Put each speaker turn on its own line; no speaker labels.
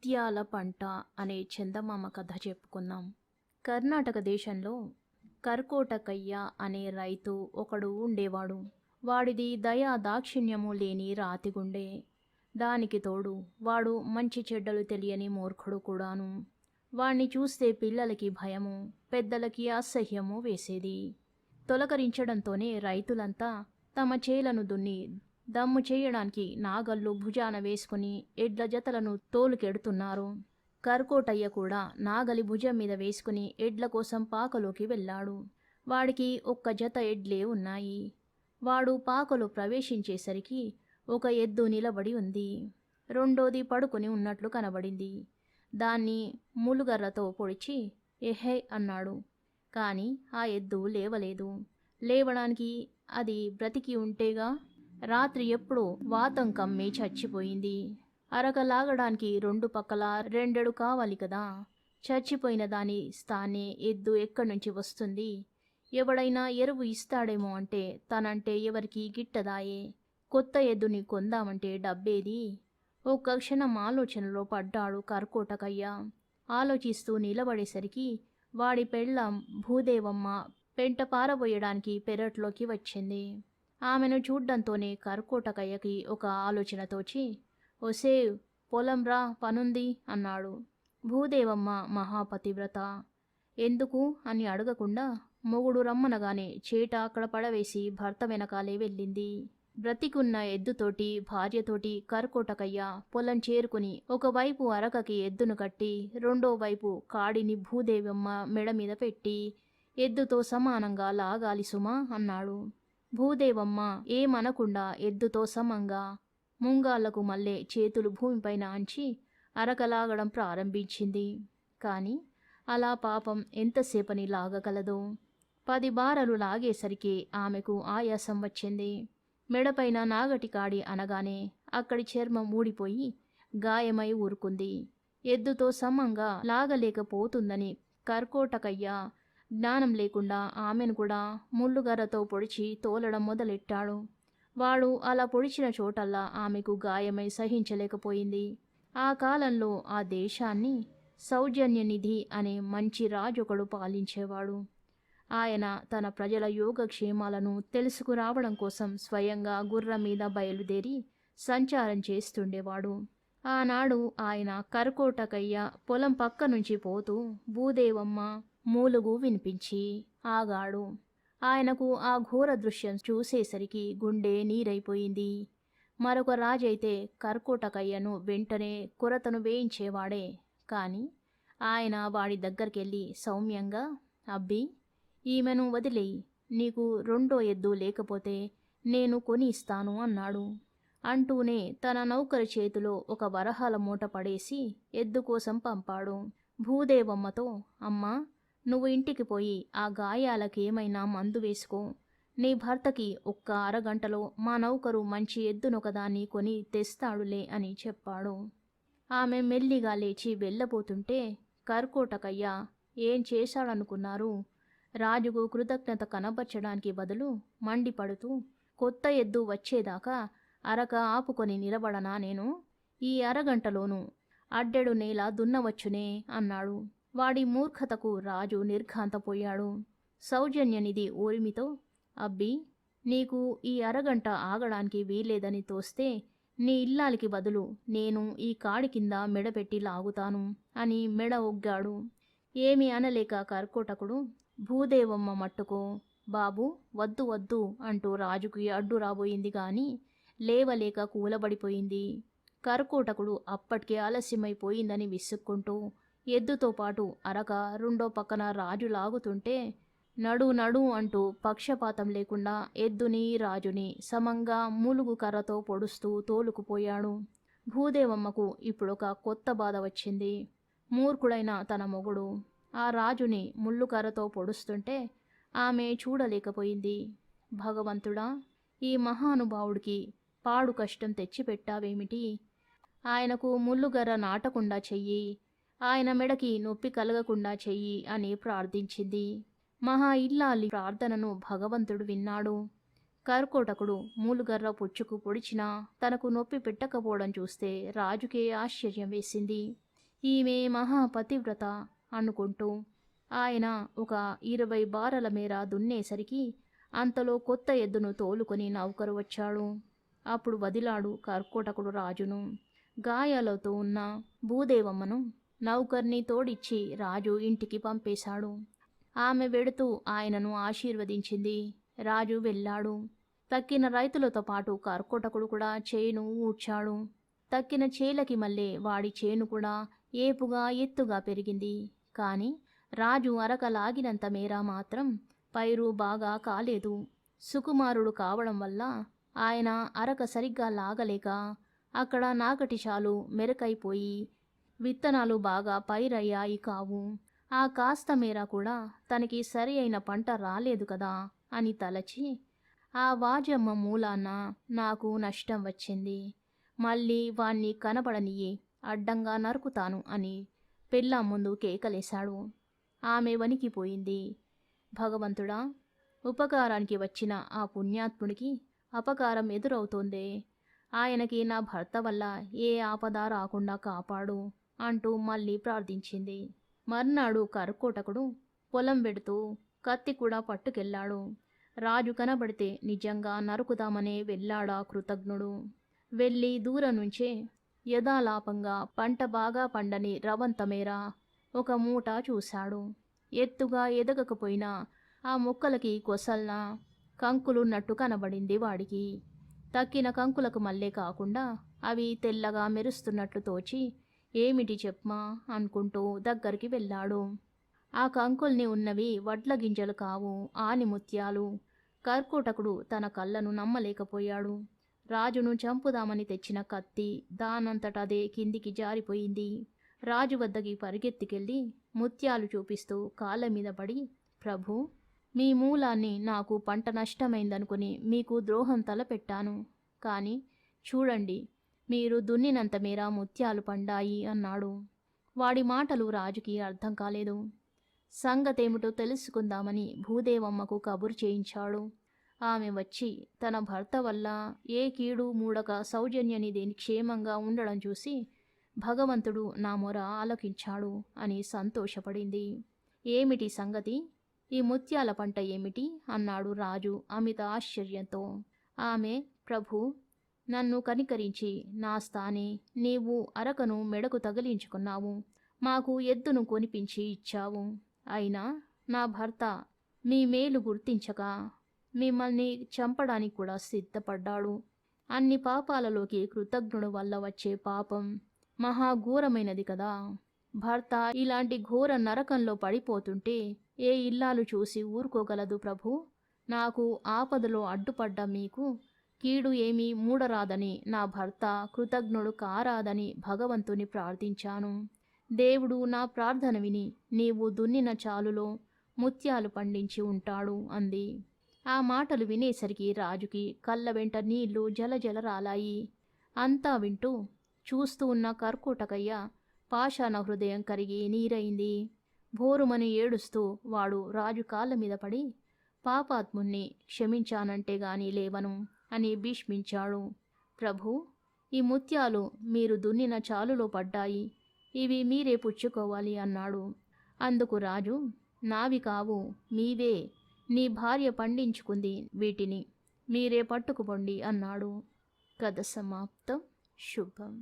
ముత్యాల పంట అనే చందమామ కథ చెప్పుకుందాం. కర్ణాటక దేశంలో కర్కోటకయ్య అనే రైతు ఒకడు ఉండేవాడు. వాడిది దయా దాక్షిణ్యము లేని రాతిగుండె. దానికి తోడు వాడు మంచి చెడ్డలు తెలియని మూర్ఖుడు కూడాను. వాణ్ణి చూస్తే పిల్లలకి భయము, పెద్దలకి అసహ్యము వేసేది. తొలకరించడంతోనే రైతులంతా తమ చేలను దున్ని దమ్ము చేయడానికి నాగళ్ళు భుజాన వేసుకుని ఎడ్ల జతలను తోలుకెడుతున్నారు. కర్కోటయ్య కూడా నాగలి భుజం మీద వేసుకుని ఎడ్ల కోసం పాకలోకి వెళ్ళాడు. వాడికి ఒక్క జత ఎడ్లే ఉన్నాయి. వాడు పాకలో ప్రవేశించేసరికి ఒక ఎద్దు నిలబడి ఉంది. రెండోది పడుకుని ఉన్నట్లు కనబడింది. దాన్ని ములుగర్రతో పొడిచి ఎహే అన్నాడు. కాని ఆ ఎద్దు లేవలేదు. లేవడానికి అది బ్రతికి ఉంటేగా. రాత్రి ఎప్పుడో వాతం కమ్మి చచ్చిపోయింది. అరక లాగడానికి రెండు పక్కల రెండెడు కావాలి కదా. చచ్చిపోయిన దాని స్థానే ఎద్దు ఎక్కడి నుంచి వస్తుంది? ఎవడైనా ఎరువు ఇస్తాడేమో అంటే తనంటే ఎవరికి గిట్టదాయే. కొత్త ఎద్దుని కొందామంటే డబ్బేది? ఒక్క క్షణం ఆలోచనలో పడ్డాడు కర్కోటకయ్య. ఆలోచిస్తూ నిలబడేసరికి వాడి పెళ్ళాం భూదేవమ్మ పెంట పారబోయడానికి పెరట్లోకి వచ్చింది. ఆమెను చూడ్డంతోనే కర్కోటకయ్యకి ఒక ఆలోచన తోచి, ఒసే పొలం రా, పనుంది అన్నాడు. భూదేవమ్మ మహాపతివ్రత. ఎందుకు అని అడగకుండా మొగుడు రమ్మనగానే చేట అక్కడ పడవేసి భర్త వెనకాలే వెళ్ళింది. బ్రతికున్న ఎద్దుతోటి భార్యతోటి కర్కోటకయ్య పొలం చేరుకుని ఒకవైపు అరకకి ఎద్దును కట్టి రెండో వైపు కాడిని భూదేవమ్మ మెడ మీద పెట్టి ఎద్దుతో సమానంగా లాగాలి సుమా అన్నాడు. భూదేవమ్మ ఏమనకుండా ఎద్దుతో సమంగా ముంగాళ్లకు మల్లె చేతులు భూమిపైన అంచి అరకలాగడం ప్రారంభించింది. కాని అలా పాపం ఎంతసేపని లాగగలదో. 10 బారలు లాగేసరికి ఆమెకు ఆయాసం వచ్చింది. మెడపైన నాగటి కాడి అనగానే అక్కడి చర్మం ఊడిపోయి గాయమై ఊరుకుంది. ఎద్దుతో సమంగా లాగలేకపోతుందని కర్కోటకయ్య జ్ఞానం లేకుండా ఆమెను కూడా ముళ్ళుగర్రతో పొడిచి తోలడం మొదలెట్టాడు. వాడు అలా పొడిచిన చోటల్లా ఆమెకు గాయమై సహించలేకపోయింది. ఆ కాలంలో ఆ దేశాన్ని సౌజన్యనిధి అనే మంచి రాజొకడు పాలించేవాడు. ఆయన తన ప్రజల యోగక్షేమాలను తెలుసుకురావడం కోసం స్వయంగా గుర్రం మీద బయలుదేరి సంచారం చేస్తుండేవాడు. ఆనాడు ఆయన కర్కోటకయ్య పొలం పక్క నుంచి పోతూ భూదేవమ్మ మూలుగు వినిపించి ఆగాడు. ఆయనకు ఆ ఘోర దృశ్యం చూసేసరికి గుండె నీరైపోయింది. మరొక రాజైతే కర్కోటకయ్యను వెంటనే కొరతను వేయించేవాడే. కాని ఆయన వాడి దగ్గరికెళ్ళి సౌమ్యంగా, అబ్బి ఈమెను వదిలేయి, నీకు రెండో ఎద్దు లేకపోతే నేను కొని ఇస్తాను అన్నాడు. అంటూనే తన నౌకరి చేతిలో ఒక వరహాల మూట పడేసి ఎద్దు కోసం పంపాడు. భూదేవమ్మతో, అమ్మా నువ్వు ఇంటికి పోయి ఆ గాయాలకేమైనా మందు వేసుకో. నీ భర్తకి ఒక్క అరగంటలో మా నౌకరు మంచి ఎద్దునొకదాన్ని కొని తెస్తాడులే అని చెప్పాడు. ఆమె మెల్లిగా లేచి వెళ్ళబోతుంటే కర్కోటకయ్య ఏం చేశాడనుకున్నారు? రాజుకు కృతజ్ఞత కనబర్చడానికి బదులు మండిపడుతూ, కొత్త ఎద్దు వచ్చేదాకా అరక ఆపుకొని నిలబడనా నేను? ఈ అరగంటలోనూ అడ్డెడు నేల దున్నవచ్చునే అన్నాడు. వాడి మూర్ఖతకు రాజు నిర్ఘాంతపోయాడు. సౌజన్యనిధి ఊరిమితో, అబ్బి నీకు ఈ అరగంట ఆగడానికి వీల్లేదని తోస్తే నీ ఇల్లాలికి బదులు నేను ఈ కాడి కింద మెడపెట్టి లాగుతాను అని మెడ ఒగ్గాడు. ఏమీ అనలేక కర్కోటకుడు భూదేవమ్మ మట్టుకో, బాబు వద్దు వద్దు అంటూ రాజుకి అడ్డు రాబోయింది గాని లేవలేక కూలబడిపోయింది. కర్కోటకుడు అప్పటికే ఆలస్యమైపోయిందని విసుక్కుంటూ ఎద్దుతో పాటు అరక రెండో పక్కన రాజు లాగుతుంటే నడు నడు అంటూ పక్షపాతం లేకుండా ఎద్దుని రాజుని సమంగా మూలుగు కర్రతో పొడుస్తూ తోలుకుపోయాడు. భూదేవమ్మకు ఇప్పుడొక కొత్త బాధ వచ్చింది. మూర్ఖుడైన తన మొగుడు ఆ రాజుని ముళ్ళుకర్రతో పొడుస్తుంటే ఆమె చూడలేకపోయింది. భగవంతుడా, ఈ మహానుభావుడికి పాడు కష్టం తెచ్చిపెట్టావేమిటి? ఆయనకు ముళ్ళుగర్ర నాటకుండా చెయ్యి, ఆయన మెడకి నొప్పి కలగకుండా చెయ్యి అని ప్రార్థించింది. మహా ఇల్లాలి ప్రార్థనను భగవంతుడు విన్నాడు. కర్కోటకుడు మూలుగర్ర పుచ్చుకు పొడిచినా తనకు నొప్పి పెట్టకపోవడం చూస్తే రాజుకే ఆశ్చర్యం వేసింది. ఈమె మహాపతివ్రత అనుకుంటూ ఆయన ఒక 20 బారల మేర దున్నేసరికి అంతలో కొత్త ఎద్దును తోలుకొని నౌకరు వచ్చాడు. అప్పుడు వదిలాడు కర్కోటకుడు రాజును. గాయాలతో ఉన్న భూదేవమ్మను నౌకర్ని తోడిచ్చి రాజు ఇంటికి పంపేశాడు. ఆమె వెడుతూ ఆయనను ఆశీర్వదించింది. రాజు వెళ్ళాడు. తక్కిన రైతులతో పాటు కర్కోటకుడు కూడా చేను ఊడ్చాడు. తక్కిన చేలకి మళ్ళీ వాడి చేను కూడా ఏపుగా ఎత్తుగా పెరిగింది. కాని రాజు అరక లాగినంత మేర మాత్రం పైరు బాగా కాలేదు. సుకుమారుడు కావడం వల్ల ఆయన అరక సరిగ్గా లాగలేక అక్కడ నాగటి చాలు మెరకైపోయి విత్తనాలు బాగా పైరయ్యాయి కావు. ఆ కాస్త మేర కూడా తనకి సరి అయిన పంట రాలేదు కదా అని తలచి ఆ వాజమ్మ మూలాన నాకు నష్టం వచ్చింది. మళ్ళీ వాణ్ణి కనబడనియ్యి, అడ్డంగా నరుకుతాను అని పెళ్ళాం ముందు కేకలేశాడు. ఆమె వణికిపోయింది. భగవంతుడా, ఉపకారానికి వచ్చిన ఆ పుణ్యాత్ముడికి అపకారం ఎదురవుతోందే. ఆయనకి నా భర్త వల్ల ఏ ఆపద రాకుండా కాపాడు అంటూ మళ్ళీ ప్రార్థించింది. మర్నాడు కర్కోటకుడు పొలం వెడుతూ కత్తి కూడా పట్టుకెళ్ళాడు. రాజు కనబడితే నిజంగా నరుకుదామనే వెళ్ళాడా కృతజ్ఞుడు. వెళ్ళి దూరం నుంచే యథాలాపంగా పంట బాగా పండని రవంత మేర ఒక మూట చూశాడు. ఎత్తుగా ఎదగకపోయినా ఆ మొక్కలకి కొసల్న కంకులున్నట్టు కనబడింది వాడికి. తక్కిన కంకులకు మళ్ళీ కాకుండా అవి తెల్లగా మెరుస్తున్నట్లు తోచి ఏమిటి చెప్పమా అనుకుంటూ దగ్గరికి వెళ్ళాడు. ఆ కంకుల్ని ఉన్నవి వడ్ల గింజలు కావు, ఆనిముత్యాలు. కర్కోటకుడు తన కళ్ళను నమ్మలేకపోయాడు. రాజును చంపుదామని తెచ్చిన కత్తి దానంతటదే కిందికి జారిపోయింది. రాజు వద్దకి పరిగెత్తికెళ్ళి ముత్యాలు చూపిస్తూ కాళ్ళ మీద పడి, ప్రభూ, మీ మూలాన్ని నాకు పంట నష్టమైందనుకుని మీకు ద్రోహం తలపెట్టాను. కానీ చూడండి, మీరు దున్నినంత మేర ముత్యాలు పండాయి అన్నాడు. వాడి మాటలు రాజుకి అర్థం కాలేదు. సంగతేమిటో తెలుసుకుందామని భూదేవమ్మకు కబురు చేయించాడు. ఆమె వచ్చి తన భర్త వల్ల ఏ కీడు మూడక సౌజన్యనిధి క్షేమంగా ఉండడం చూసి భగవంతుడు నా మొర ఆలకించాడు అని సంతోషపడింది. ఏమిటి సంగతి? ఈ ముత్యాల పంట ఏమిటి అన్నాడు రాజు అమిత ఆశ్చర్యంతో. ఆమె, ప్రభు, నన్ను కనికరించి నా స్థానే నీవు అరకను మెడకు తగిలించుకున్నావు. మాకు ఎద్దును కొనిపించి ఇచ్చావు. అయినా నా భర్త మీ మేలు గుర్తించక మిమ్మల్ని చంపడానికి కూడా సిద్ధపడ్డాడు. అన్ని పాపాలలోకి కృతజ్ఞుడు వల్ల వచ్చే పాపం మహాఘోరమైనది కదా. భర్త ఇలాంటి ఘోర నరకంలో పడిపోతుంటే ఏ ఇల్లాలు చూసి ఊరుకోగలదు ప్రభు? నాకు ఆపదలో అడ్డుపడ్డ మీకు కీడు ఏమీ మూడరాదని నా భర్త కృతజ్ఞుడు కారాదని భగవంతుని ప్రార్థించాను. దేవుడు నా ప్రార్థన విని నీవు దున్నిన చాలులో ముత్యాలు పండించి ఉంటాడు అంది. ఆ మాటలు వినేసరికి రాజుకి కళ్ళ వెంట నీళ్లు జలజల రాలాయి. అంతా వింటూ చూస్తూ ఉన్న కర్కోటకయ్య పాషాణ హృదయం కరిగి నీరైంది. భోరుమని ఏడుస్తూ వాడు రాజు కాళ్ళ మీద పడి, పాపాత్ముణ్ణి క్షమించానంటే గాని లేవను అని భీష్మించాడు. ప్రభు, ఈ ముత్యాలు మీరు దున్నిన చాలులో పడ్డాయి. ఇవి మీరే పుచ్చుకోవాలి అన్నాడు. అందుకు రాజు, నావి కావు, మీవే. నీ భార్య పండించుకుంది వీటిని, మీరే పట్టుకుపోండి అన్నాడు. కథ సమాప్తం. శుభం.